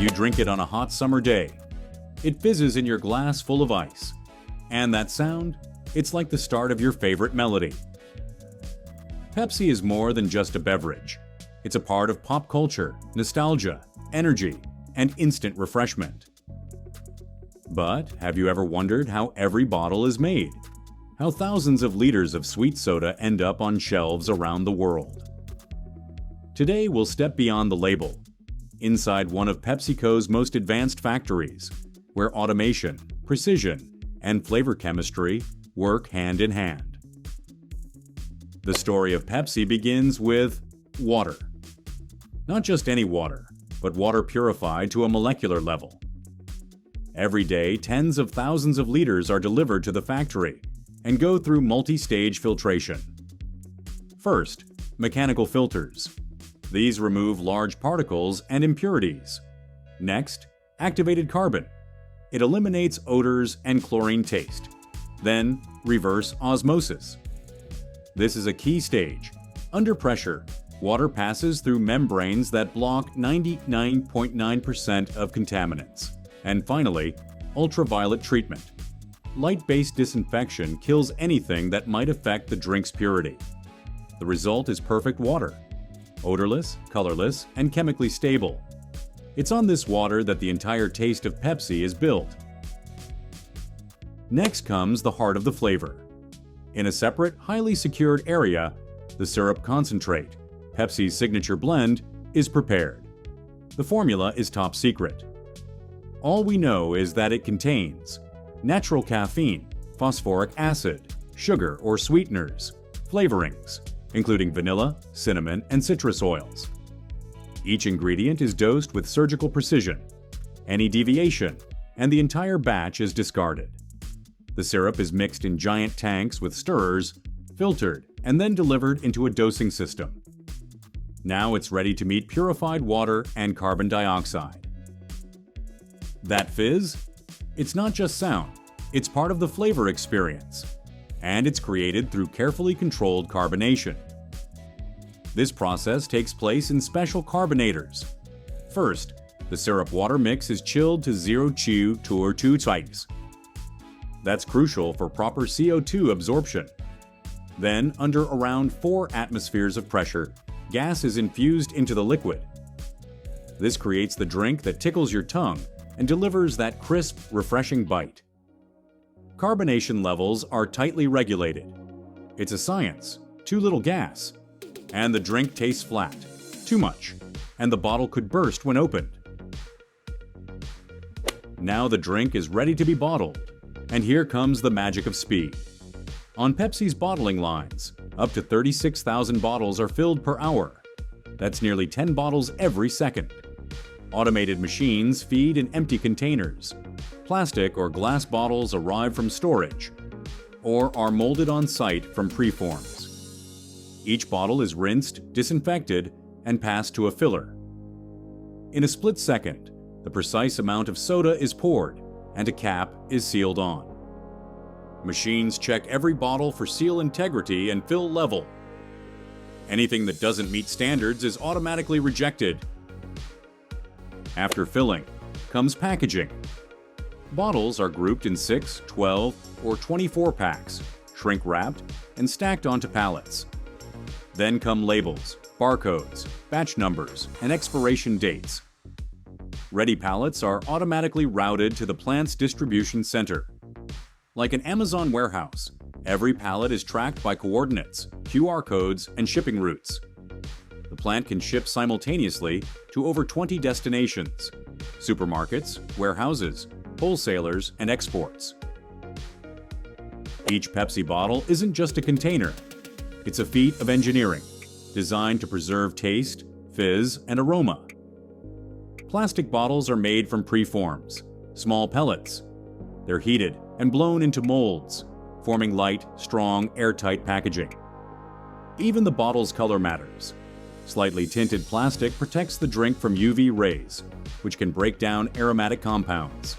You drink it on a hot summer day. It fizzes in your glass full of ice. And that sound? It's like the start of your favorite melody. Pepsi is more than just a beverage. It's a part of pop culture, nostalgia, energy, and instant refreshment. But have you ever wondered how every bottle is made? How thousands of liters of sweet soda end up on shelves around the world? Today we'll step beyond the label, inside one of PepsiCo's most advanced factories, where automation, precision, and flavor chemistry work hand in hand. The story of Pepsi begins with water. Not just any water, but water purified to a molecular level. Every day, tens of thousands of liters are delivered to the factory and go through multi-stage filtration. First, mechanical filters. These remove large particles and impurities. Next, activated carbon. It eliminates odors and chlorine taste. Then, reverse osmosis. This is a key stage. Under pressure, water passes through membranes that block 99.9% of contaminants. And finally, ultraviolet treatment. Light-based disinfection kills anything that might affect the drink's purity. The result is perfect water. Odorless, colorless, and chemically stable. It's on this water that the entire taste of Pepsi is built. Next comes the heart of the flavor. In a separate, highly secured area, the syrup concentrate, Pepsi's signature blend, is prepared. The formula is top secret. All we know is that it contains natural caffeine, phosphoric acid, sugar or sweeteners, flavorings, including vanilla, cinnamon, and citrus oils. Each ingredient is dosed with surgical precision. Any deviation, and the entire batch is discarded. The syrup is mixed in giant tanks with stirrers, filtered, and then delivered into a dosing system. Now it's ready to meet purified water and carbon dioxide. That fizz? It's not just sound, it's part of the flavor experience. And it's created through carefully controlled carbonation. This process takes place in special carbonators. First, the syrup water mix is chilled to 0°C. That's crucial for proper CO2 absorption. Then, under around 4 atmospheres of pressure, gas is infused into the liquid. This creates the drink that tickles your tongue and delivers that crisp, refreshing bite. Carbonation levels are tightly regulated. It's a science. Too little gas. And the drink tastes flat. Too much. And the bottle could burst when opened. Now the drink is ready to be bottled. And here comes the magic of speed. On Pepsi's bottling lines, up to 36,000 bottles are filled per hour. That's nearly 10 bottles every second. Automated machines feed in empty containers. Plastic or glass bottles arrive from storage, or are molded on site from preforms. Each bottle is rinsed, disinfected, and passed to a filler. In a split second, the precise amount of soda is poured, and a cap is sealed on. Machines check every bottle for seal integrity and fill level. Anything that doesn't meet standards is automatically rejected. After filling comes packaging. Bottles are grouped in 6, 12, or 24 packs, shrink-wrapped, and stacked onto pallets. Then come labels, barcodes, batch numbers, and expiration dates. Ready pallets are automatically routed to the plant's distribution center. Like an Amazon warehouse, every pallet is tracked by coordinates, QR codes, and shipping routes. The plant can ship simultaneously to over 20 destinations: supermarkets, warehouses, wholesalers, and exports. Each Pepsi bottle isn't just a container. It's a feat of engineering, designed to preserve taste, fizz, and aroma. Plastic bottles are made from preforms, small pellets. They're heated and blown into molds, forming light, strong, airtight packaging. Even the bottle's color matters. Slightly tinted plastic protects the drink from UV rays, which can break down aromatic compounds.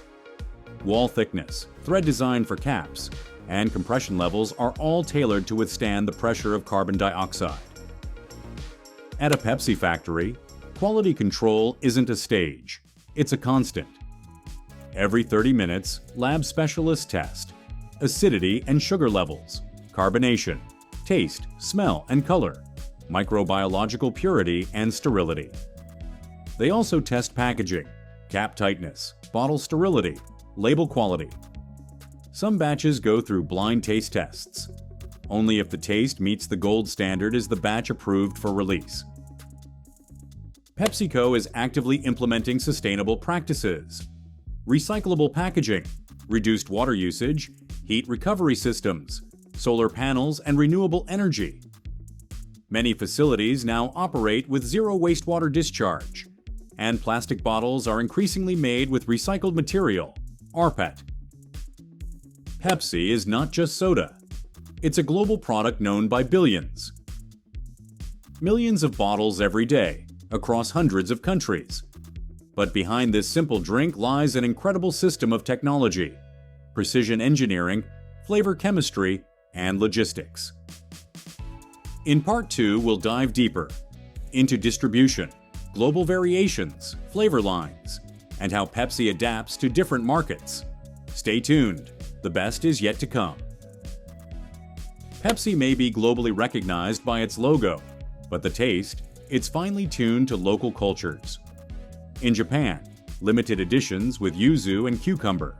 Wall thickness, thread design for caps, and compression levels are all tailored to withstand the pressure of carbon dioxide. At a Pepsi factory, quality control isn't a stage. it's a constant. Every 30 minutes, lab specialists test acidity and sugar levels, carbonation, taste, smell, and color, microbiological purity, and sterility. They also test packaging, cap tightness, bottle sterility, label quality. Some batches go through blind taste tests. Only if the taste meets the gold standard is the batch approved for release. PepsiCo is actively implementing sustainable practices. Recyclable packaging, reduced water usage, heat recovery systems, solar panels, and renewable energy. Many facilities now operate with zero wastewater discharge, and plastic bottles are increasingly made with recycled material, rPET. Pepsi is not just soda. It's a global product known by billions. Millions of bottles every day, across hundreds of countries. But behind this simple drink lies an incredible system of technology, precision engineering, flavor chemistry, and logistics. In Part 2, we'll dive deeper into distribution, global variations, flavor lines, and how Pepsi adapts to different markets. Stay tuned, the best is yet to come. Pepsi may be globally recognized by its logo, but the taste, it's finely tuned to local cultures. In Japan, limited editions with yuzu and cucumber.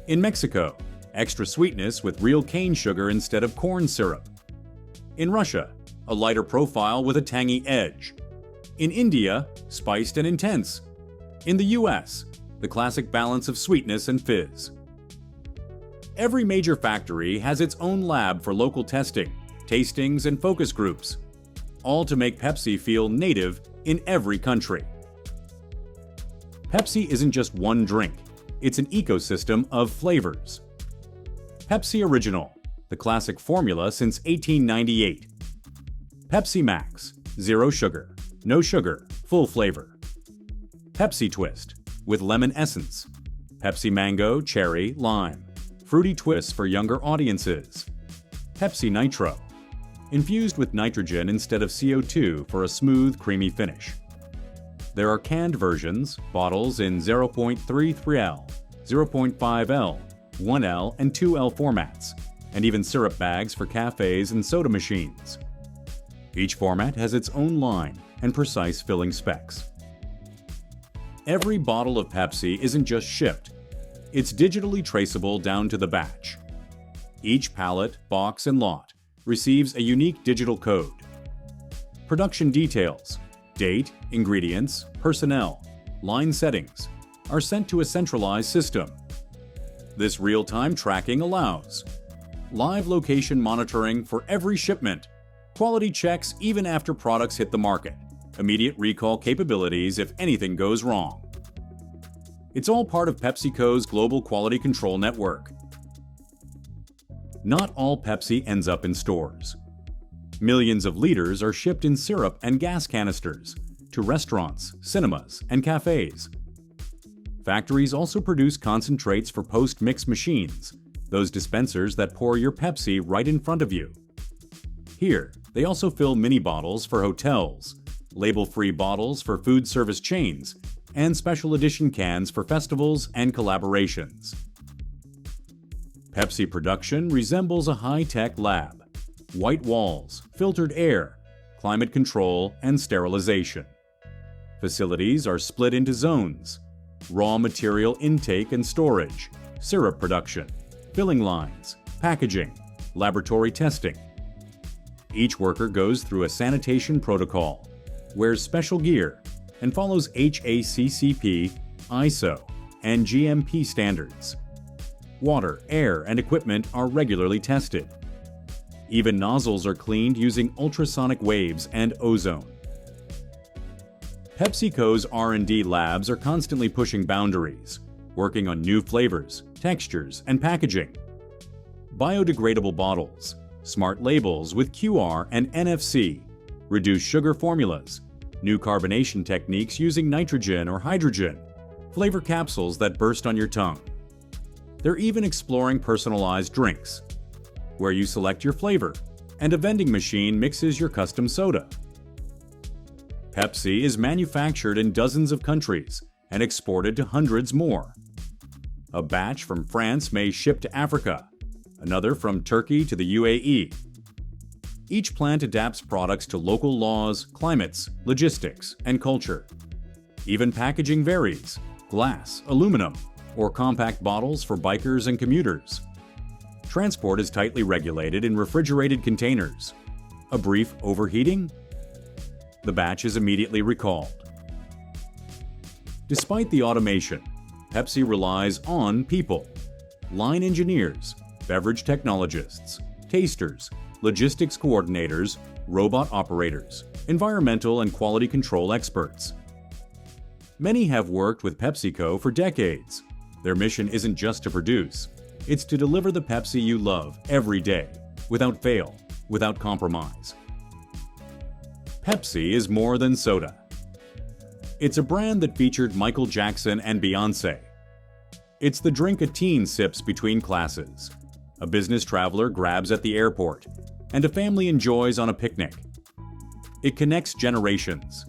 In Mexico, extra sweetness with real cane sugar instead of corn syrup. In Russia, a lighter profile with a tangy edge. In India, spiced and intense. In the US, the classic balance of sweetness and fizz. Every major factory has its own lab for local testing, tastings, and focus groups, all to make Pepsi feel native in every country. Pepsi isn't just one drink, it's an ecosystem of flavors. Pepsi Original, the classic formula since 1898. Pepsi Max, zero sugar, no sugar, full flavor. Pepsi Twist, with lemon essence. Pepsi Mango, cherry, lime. Fruity twists for younger audiences. Pepsi Nitro, infused with nitrogen instead of CO2 for a smooth, creamy finish. There are canned versions, bottles in 0.33L, 0.5L, 1L, and 2L formats, and even syrup bags for cafes and soda machines. Each format has its own line and precise filling specs. Every bottle of Pepsi isn't just shipped, it's digitally traceable down to the batch. Each pallet, box, and lot receives a unique digital code. Production details, date, ingredients, personnel, line settings are sent to a centralized system. This real-time tracking allows live location monitoring for every shipment, quality checks even after products hit the market, immediate recall capabilities if anything goes wrong. It's all part of PepsiCo's global quality control network. Not all Pepsi ends up in stores. Millions of liters are shipped in syrup and gas canisters to restaurants, cinemas, and cafes. Factories also produce concentrates for post-mix machines, those dispensers that pour your Pepsi right in front of you. Here, they also fill mini bottles for hotels, label-free bottles for food service chains, and special edition cans for festivals and collaborations. Pepsi production resembles a high-tech lab. White walls, filtered air, climate control, and sterilization. Facilities are split into zones: raw material intake and storage, syrup production, filling lines, packaging, laboratory testing. Each worker goes through a sanitation protocol, wears special gear, and follows HACCP, ISO, and GMP standards. Water, air, and equipment are regularly tested. Even nozzles are cleaned using ultrasonic waves and ozone. PepsiCo's R&D labs are constantly pushing boundaries, working on new flavors, textures, and packaging. Biodegradable bottles, smart labels with QR and NFC, reduced sugar formulas, new carbonation techniques using nitrogen or hydrogen, flavor capsules that burst on your tongue. They're even exploring personalized drinks, where you select your flavor, and a vending machine mixes your custom soda. Pepsi is manufactured in dozens of countries and exported to hundreds more. A batch from France may ship to Africa, another from Turkey to the UAE. Each plant adapts products to local laws, climates, logistics, and culture. Even packaging varies: glass, aluminum, or compact bottles for bikers and commuters. Transport is tightly regulated in refrigerated containers. A brief overheating? The batch is immediately recalled. Despite the automation, Pepsi relies on people: line engineers, beverage technologists, tasters, logistics coordinators, robot operators, environmental and quality control experts. Many have worked with PepsiCo for decades. Their mission isn't just to produce, it's to deliver the Pepsi you love every day, without fail, without compromise. Pepsi is more than soda. It's a brand that featured Michael Jackson and Beyoncé. It's the drink a teen sips between classes, a business traveler grabs at the airport, and a family enjoys on a picnic. It connects generations.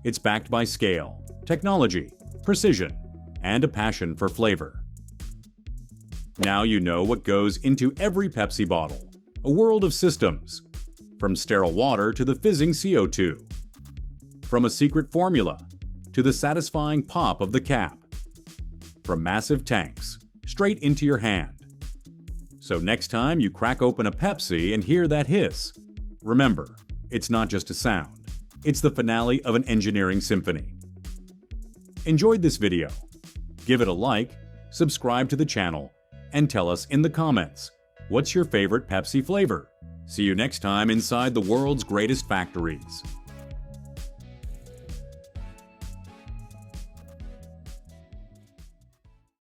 It's backed by scale, technology, precision, and a passion for flavor. Now you know what goes into every Pepsi bottle. A world of systems. From sterile water to the fizzing CO2. From a secret formula to the satisfying pop of the cap. From massive tanks straight into your hand. So next time you crack open a Pepsi and hear that hiss, remember, it's not just a sound. It's the finale of an engineering symphony. Enjoyed this video? Give it a like, subscribe to the channel, and tell us in the comments, what's your favorite Pepsi flavor? See you next time inside the world's greatest factories.